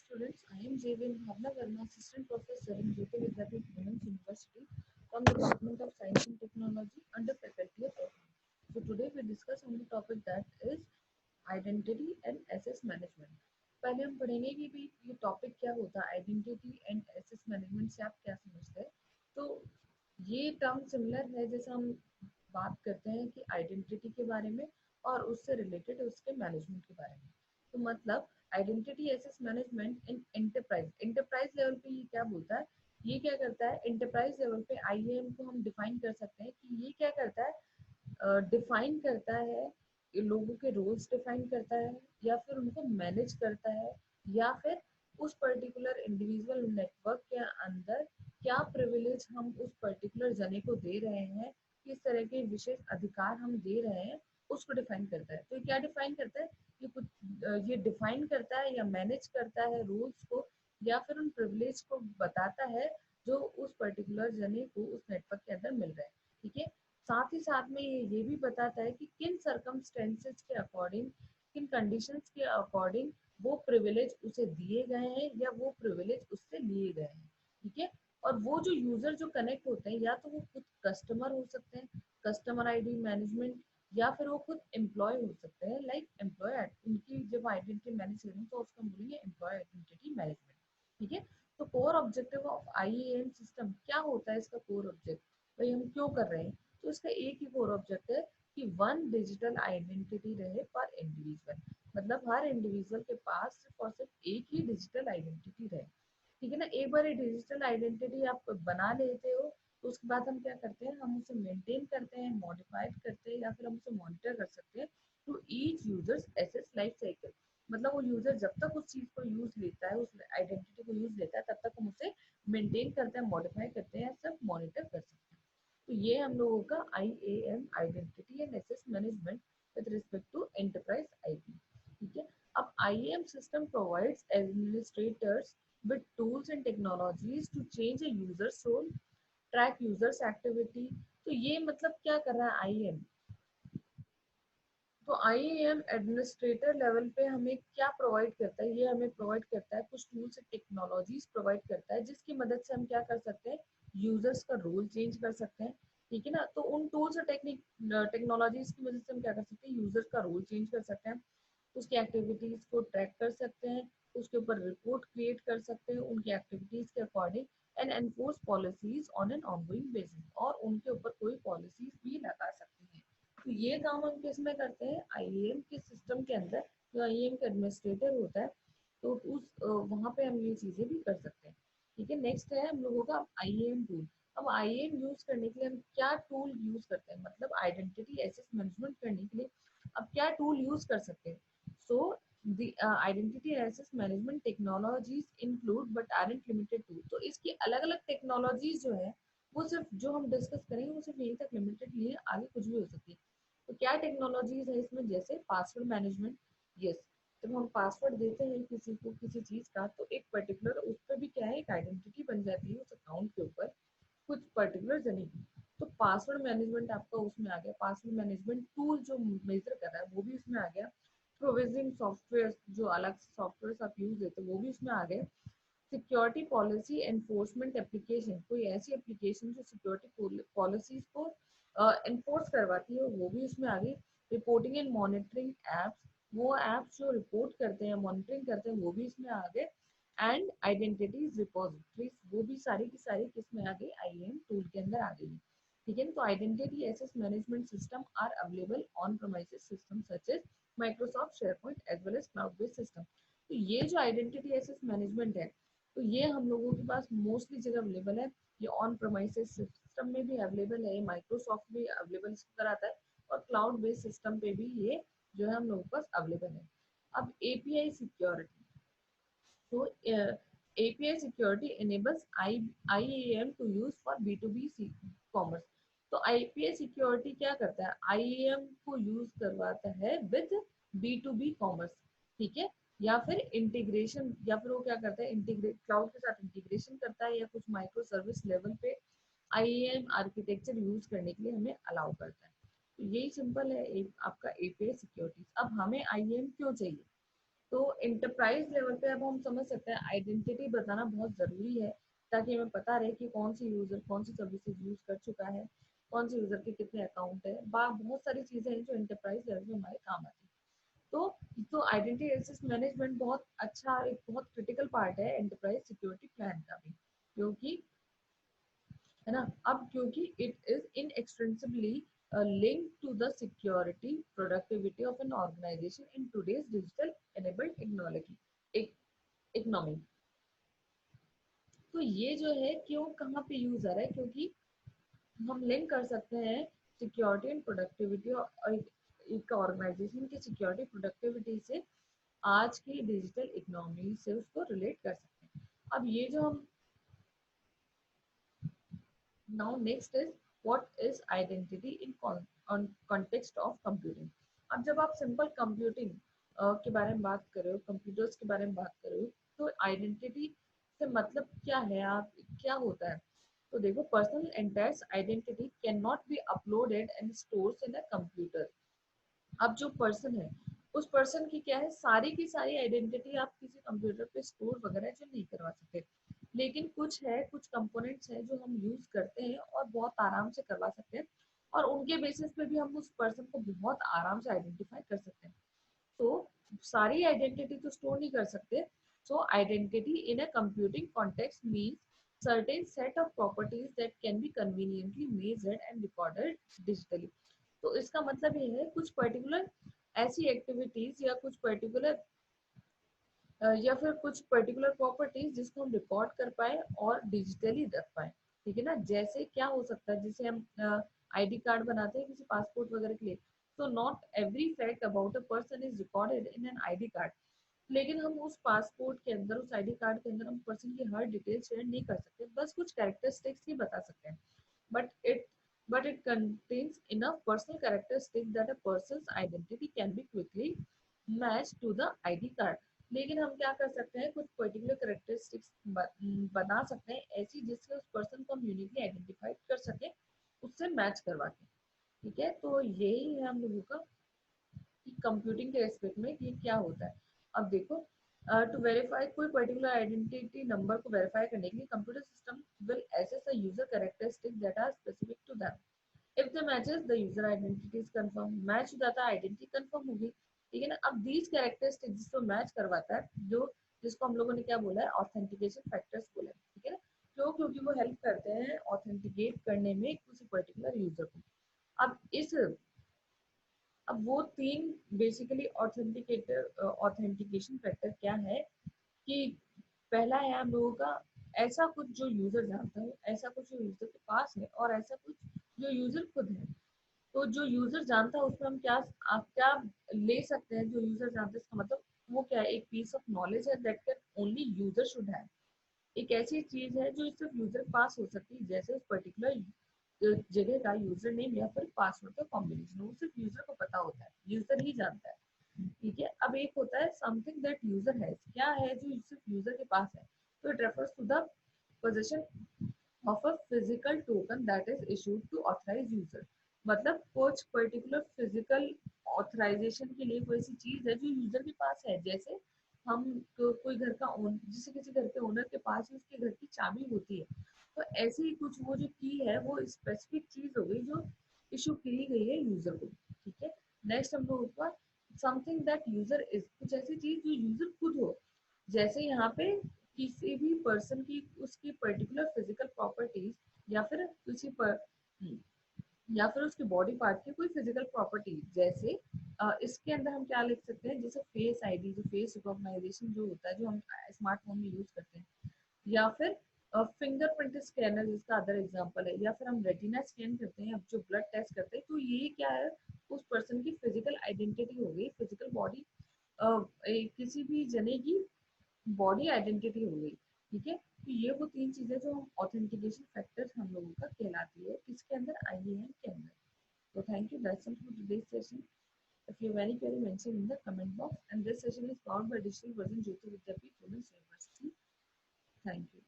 students, I am Jevin Bhavna Verma, Assistant Professor in Jyoti Vidyapeeth Women's University from the Department of Science and Technology under Faculty of Economics. So today we discuss on the topic that is identity and access management. पहले हम पढ़ेंगे कि भाई ये topic क्या होता है, identity and access management से आप क्या समझते हैं। तो ये टर्म सिमिलर है जैसे हम बात करते हैं कि आइडेंटिटी के बारे में और उससे रिलेटेड उसके मैनेजमेंट के बारे में। तो मतलब आइडेंटिटी एसेस मैनेजमेंट इन एंटरप्राइज एंटरप्राइज लेवल पे ये क्या बोलता है, ये क्या करता है एंटरप्राइज लेवल पे आईएएम को हम डिफाइन कर सकते हैं कि ये क्या करता है, डिफाइन करता है लोगों के रोल्स डिफाइन करता है या फिर उनको मैनेज करता है या फिर उस पर्टिकुलर इंडिविजुअल नेटवर्क के अंदर क्या प्रिविलेज हम उस पर्टिकुलर जने को दे रहे हैं, किस तरह के विशेष अधिकार हम दे रहे हैं, उसको डिफाइन करता है। तो ये क्या डिफाइन करता है, ये कुछ ये डिफाइन करता है या मैनेज करता है रूल्स को या फिर उन प्रिविलेज को बताता है जो उस पर्टिकुलर जने को उस नेटवर्क के अंदर मिल रहा है। ठीक है, साथ ही साथ में ये भी बताता है कि किन सर्कमस्टेंसेस के अकॉर्डिंग, किन कंडीशंस के अकॉर्डिंग वो प्रिविलेज उसे दिए गए हैं या वो प्रिविलेज उससे लिए गए हैं। ठीक है, और वो जो यूजर जो कनेक्ट होते हैं या तो वो खुद कस्टमर हो सकते हैं, कस्टमर आईडी मैनेजमेंट, या फिर वो खुद एम्प्लॉय हो सकते हैं, लाइक एम्प्लॉय उनकी जब आइडेंटिटी मैनेज करेंगे तो उसको हम बोलेंगे एम्प्लॉय आइडेंटिटी मैनेजमेंट। ठीक है, तो core objective of IAM system क्या होता है, इसका कोर ऑब्जेक्ट भाई हम क्यों कर रहे हैं, तो इसका एक ही कोर ऑब्जेक्ट है कि वन डिजिटल आइडेंटिटी रहे पर इंडिविजुअल, मतलब हर इंडिविजुअल के पास सिर्फ और सिर्फ एक ही डिजिटल आइडेंटिटी रहे। ठीक है ना, एक बार ये डिजिटल आइडेंटिटी आप बना लेते हो तो उसके बाद हम क्या करते हैं, हम उसे मेंटेन करते हैं, मॉडिफाइड करते हैं या फिर हम उसे मॉनिटर कर सकते हैं to each users access life cycle. मतलब वो यूजर जब तक उस चीज को यूज लेता है, उस आइडेंटिटी को यूज लेता है, तब तक हम उसे मेंटेन करते हैं, मॉडिफाई करते हैं, सब मॉनिटर कर सकते हैं। तो ये हम लोगों का IAM identity and access management with respect to enterprise IT. ठीक है, अब IAM system provides administrators with tools and technologies to change a user's role, track users activity। तो ये मतलब क्या कर रहा है आईएम, तो आईएएम एडमिनिस्ट्रेटर लेवल पे हमें क्या प्रोवाइड करता है, ये हमें प्रोवाइड करता है कुछ टूल्स एंड टेक्नोलॉजीज प्रोवाइड करता है जिसकी मदद से हम क्या कर सकते हैं, यूजर्स का रोल चेंज कर सकते हैं। ठीक है ना, तो उन टूल्स और टेक्नोलॉजीज की मदद से हम क्या कर सकते हैं, यूजर्स का रोल चेंज कर सकते हैं, उसकी एक्टिविटीज को ट्रैक कर सकते हैं, उसके ऊपर रिपोर्ट क्रिएट कर सकते हैं उनकी एक्टिविटीज के according and enforce policies on an ongoing basis, और उनके ऊपर कोई पॉलिसीज भी लगा सकते हैं। तो ये काम हम किस में करते हैं, आईएएम के सिस्टम के अंदर, जो आईएएम का एडमिनिस्ट्रेटर होता है, तो उस वहाँ पे हम ये चीजें भी कर सकते हैं। ठीक है, नेक्स्ट है हम लोगों का आईएएम टूल। अब आईएएम यूज करने के लिए हम क्या टूल यूज करते हैं, मतलब आइडेंटिटी एसेस मैनेजमेंट करने के लिए अब क्या टूल यूज कर सकते हैं। सो the identity and access management technologies include but aren't limited to, तो इसकी अलग अलग टेक्नोलॉजीज जो है वो सिर्फ जो हम डिस्कस करेंगे वो सिर्फ यहीं तक लिमिटेड नहीं है, आगे कुछ भी हो सकती है। तो क्या टेक्नोलॉजीज है इसमें, जैसे पासवर्ड मैनेजमेंट। यस, जब हम पासवर्ड देते हैं किसी को किसी चीज का तो एक पर्टिकुलर उस पर भी क्या है, एक आइडेंटिटी बन जाती है उस अकाउंट के ऊपर कुछ पर्टिकुलर जने की। तो पासवर्ड मैनेजमेंट आपका उसमें आ गया, पासवर्ड मैनेजमेंट टूल जो मेजर कर रहा है वो भी उसमें आ गया, प्रोविजनिंग सॉफ्टवेयर जो अलग सॉफ्टवेयर आप यूज देते वो भी उसमें आ गए, सिक्योरिटी पॉलिसी एनफोर्समेंट एप्लीकेशन, कोई ऐसी एप्लीकेशन जो सिक्योरिटी पॉलिसीज को एनफोर्स करवाती है वो भी उसमें आ गई, रिपोर्टिंग एंड मॉनिटरिंग एप्स, वो एप्स जो रिपोर्ट करते हैं मॉनिटरिंग करते हैं वो भी इसमें आ गए, एंड आइडेंटिटीज रिपोजिटरीज, वो भी सारी की सारी किसमें आ गई, आईएएम टूल के अंदर आ गई। ठीक है, तो identity access management system are available on premises system such as Microsoft SharePoint as well as cloud based system. तो ये जो आइडेंटिटी एसेस मैनेजमेंट है तो ये हम लोगों के पास मोस्टली जगह अवेलेबल है, ये ऑन प्रीमाइसेस सिस्टम में भी अवेलेबल है, माइक्रोसॉफ्ट भी अवेलेबल कराता है, और क्लाउड बेस्ड सिस्टम पे भी ये जो है हम लोगों के पास अवेलेबल है। अब एपीआई सिक्योरिटी, तो API security enables IAM to use for B2B commerce। तो API security क्या करता है, IAM को यूज करवाता है विद B2B कॉमर्स। ठीक है, या फिर इंटीग्रेशन, या फिर वो क्या करता है, इंटीग्रेट क्लाउड के साथ इंटीग्रेशन करता है या कुछ माइक्रो सर्विस लेवल पे IAM आर्किटेक्चर यूज करने के लिए हमें अलाउ करता है। तो यही सिंपल है एक आपका API सिक्योरिटी। अब हमें IAM क्यों चाहिए, तो इंटरप्राइज लेवल पे अब हम समझ सकते हैं आइडेंटिटी बताना बहुत जरूरी है, ताकि हमें पता रहे कि कौन सी यूजर कौन सी सर्विसेज यूज कर चुका है, कौन से यूजर के कितने अकाउंट है, बहुत सारी चीजें हैं जो इंटरप्राइज लेवल पे हमारे काम आती है। तो आइडेंटिटी एक्सेस मैनेजमेंट बहुत अच्छा, एक बहुत क्रिटिकल पार्ट है एंटरप्राइज सिक्योरिटी प्लान का भी, क्योंकि है ना, अब क्योंकि it is inextricably link to the security productivity of an organization in today's digital enabled economy. तो ये जो है क्यों कहाँ पे यूज आ रहा है, क्योंकि हम लिंक कर सकते हैं सिक्योरिटी एंड प्रोडक्टिविटी और एक ऑर्गेनाइजेशन की सिक्योरिटी प्रोडक्टिविटी से आज की डिजिटल इकोनॉमी से उसको रिलेट कर सकते हैं। अब ये जो हम now next is what is identity in context of computing। अब जब आप सिंपल कंप्यूटिंग के बारे में बात कर रहे हो, कंप्यूटर्स के बारे में बात कर रहे हो, तो आइडेंटिटी से मतलब क्या है, आप क्या होता है। तो देखो, personal entire identity can not be uploaded and stores in a computer. अब जो पर्सन है, उस पर्सन की क्या है, सारी की सारी आइडेंटिटी आप किसी कंप्यूटर पे स्टोर वगैरह जो नहीं करवा सकते, लेकिन कुछ है, कुछ कंपोनेंट्स है जो हम यूज करते हैं और बहुत आराम से करवा सकते हैं, और उनके बेसिस पे भी हम उस पर्सन को बहुत आराम से आइडेंटिफाई कर सकते हैं। तो सारी आइडेंटिटी तो स्टोर नहीं कर सकते। सो identity in a computing context means certain set of properties that can be conveniently measured and recorded digitally। तो इसका मतलब ये है कुछ पर्टिकुलर ऐसी एक्टिविटीज या कुछ पर्टिकुलर या फिर कुछ पर्टिकुलर प्रॉपर्टीज जिसको हम रिकॉर्ड कर पाए और डिजिटली रख पाए। ठीक है ना, जैसे क्या हो सकता है, जैसे हम आईडी कार्ड बनाते हैं किसी पासपोर्ट वगैरह के लिए, तो not every fact about a person is recorded in an ID card, लेकिन हम उस पासपोर्ट के अंदर, उस आईडी कार्ड के अंदर हम पर्सन की हर डिटेल शेयर नहीं कर सकते, बस कुछ कैरेक्टरिस्टिक्स ही बता सकते हैं। but it it contains enough personal characteristics that a person's identity can be quickly matched to the ID card। लेकिन हम क्या कर सकते हैं, कुछ पर्टिकुलर कैरेक्टरिस्टिक्स बना सकते हैं ऐसी जिससे उस पर्सन को हम यूनिकली आइडेंटिफाई कर सके, उससे मैच करवा के। ठीक है, तो यही है हम लोगों का कि कंप्यूटिंग के एस्पेक्ट में ये क्या होता है। अब देखो, टू वेरीफाई कोई पर्टिकुलर आइडेंटिटी नंबर को वेरीफाई करने के लिए computer system will access the user characteristic that are specific to them. If the matches the user identity is confirm, match हो जाता है, आइडेंटिटी कंफर्म होगी। ठीक है ना, अब दीज कैरेक्टरिस्टिक जिसको मैच करवाता है, जो जिसको हम लोगों ने क्या बोला है, ऑथेंटिकेशन फैक्टर्स बोला है। ठीक है ना, क्यों, क्योंकि वो हेल्प करते हैं ऑथेंटिकेट करने में किसी पर्टिकुलर यूजर को। अब इस अब वो तीन बेसिकली ऑथेंटिकेटर ऑथेंटिकेशन फैक्टर क्या है, कि पहला है हम लोगों का ऐसा कुछ जो यूजर जानता है, ऐसा कुछ जो यूजर के पास है, और ऐसा कुछ जो यूजर खुद है। तो जो यूजर जानता है उसमें हम क्या, आप क्या ले सकते हैं, जो यूजर जानता है इसका मतलब वो क्या है, एक पीस ऑफ नॉलेज है that can only user should have. एक ऐसी चीज है जो सिर्फ यूजर के पास हो सकती है, जैसे उस पर्टिकुलर जगह का यूजर नेम या फिर पासवर्ड का कॉम्बिनेशन, वो सिर्फ यूजर को पता होता है, यूजर ही जानता है। ठीक है, अब एक होता है समथिंग दैट यूजर हैज, क्या है जो सिर्फ यूजर के पास है, तो it refers to the position of a physical token that is issued to authorize user. मतलब कुछ पर्टिकुलर फिजिकल ऑथराइजेशन के लिए कोई ऐसी चीज है जो यूजर के पास है, जैसे हम कोई घर का ओन, जैसे किसी घर के ओनर के पास ही उसके घर की चाबी होती है, तो ऐसे ही कुछ वो जो की है वो स्पेसिफिक चीज हो गई जो इशू की गई है यूजर को। ठीक है, नेक्स्ट हम लोग ऊपर समथिंग दैट यूजर इज, कुछ ऐसी चीज जो यूजर खुद हो, जैसे यहाँ पे किसी भी पर्सन की उसकी पर्टिकुलर फिजिकल प्रॉपर्टीज या फिर किसी पर या फिर उसके बॉडी पार्ट की कोई फिजिकल प्रॉपर्टी, जैसे इसके अंदर हम क्या लिख सकते हैं, जैसे फेस आईडी, जो फेस रिकॉग्नाइजेशन जो होता है जो हम स्मार्टफोन में यूज करते हैं, या फिर फिंगरप्रिंट स्कैनर जिसका अदर एग्जांपल है, या फिर हम रेटिना स्कैन करते हैं, अब जो ब्लड टेस्ट करते हैं, तो ये क्या है, उस पर्सन की फिजिकल आइडेंटिटी हो गई, फिजिकल बॉडी, किसी भी जने की बॉडी आइडेंटिटी हो गई। ठीक है, तो ये वो तीन चीजें जो ऑथेंटिकेशन फैक्टर्स हम लोगों का कहलाती है, किसके अंदर, आईएएम के अंदर। So thank you. That's all for today's session. If you have any query, mention in the comment box. And this session is powered by Digital Version Jyoti Vidyapeeth Women's University. Thank you.